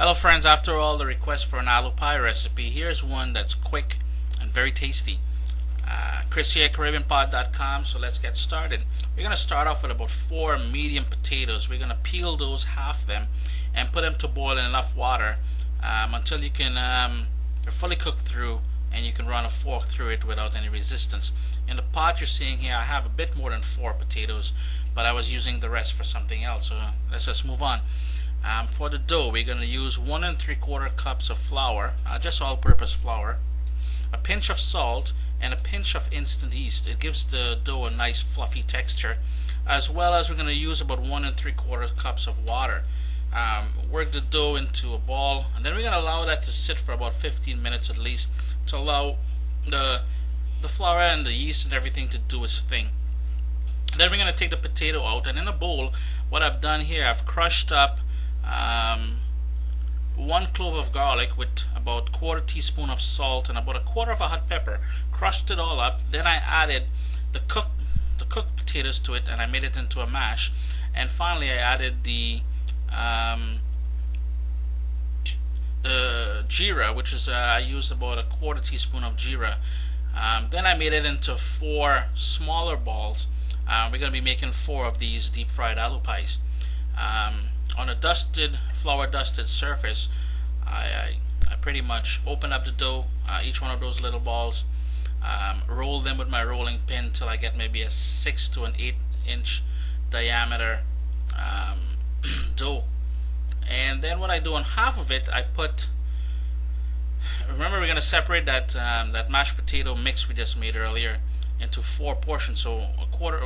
Hello friends, after all the requests for an aloo pie recipe, here's one that's quick and very tasty. Chris here, CaribbeanPod.com, so let's get started. We're going to start off with about 4 medium potatoes. We're going to peel those, half them, and put them to boil in enough water until you can they're fully cooked through and you can run a fork through it without any resistance. In the pot you're seeing here, I have a bit more than 4 potatoes, but I was using the rest for something else, so let's just move on. For the dough, we're going to use 1 3/4 cups of flour, just all-purpose flour, a pinch of salt, and a pinch of instant yeast. It gives the dough a nice fluffy texture, as well as we're going to use about 1 3/4 cups of water. Work the dough into a ball, and then we're going to allow that to sit for about 15 minutes at least to allow the flour and the yeast and everything to do its thing. Then we're going to take the potato out, and in a bowl, what I've done here, I've crushed up 1 clove of garlic with about 1/4 teaspoon of salt and about 1/4 of a hot pepper. Crushed it all up. Then I added the cooked potatoes to it, and I made it into a mash. And finally, I added the jeera, which is I used about 1/4 teaspoon of jeera. Then I made it into 4 smaller balls. We're going to be making 4 of these deep fried aloo pies. On a flour dusted surface, I pretty much open up the dough, each one of those little balls, roll them with my rolling pin till I get maybe a 6 to an 8 inch diameter dough. And then what I do on half of it, remember we're going to separate that mashed potato mix we just made earlier into 4 portions, so a quarter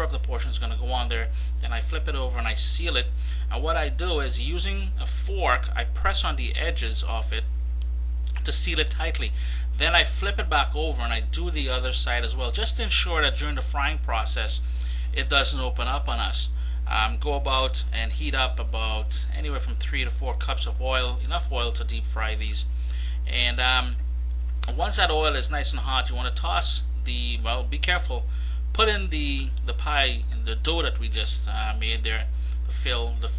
of the portion is going to go on there. Then I flip it over and I seal it, and what I do is, using a fork, I press on the edges of it to seal it tightly. Then I flip it back over and I do the other side as well, just to ensure that during the frying process it doesn't open up on us. Go about and heat up about anywhere from 3 to 4 cups of oil, enough oil to deep fry these. And once that oil is nice and hot, you want to toss be careful, put in the pie and the dough that we just made there,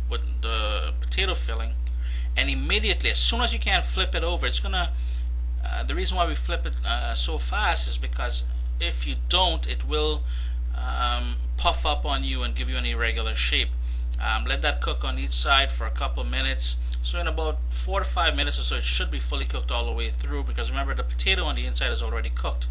with the potato filling, and immediately, as soon as you can, flip it over. It's gonna the reason why we flip it so fast is because if you don't, it will puff up on you and give you an irregular shape. Let that cook on each side for a couple minutes. So in about 4 to 5 minutes or so, it should be fully cooked all the way through, because remember, the potato on the inside is already cooked.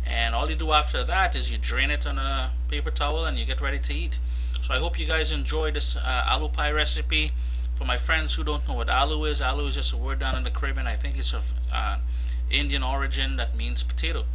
And all you do after that is you drain it on a paper towel and you get ready to eat. So I hope you guys enjoy this aloo pie recipe. For my friends who don't know what aloo is just a word down in the Caribbean. I think it's of Indian origin that means potato.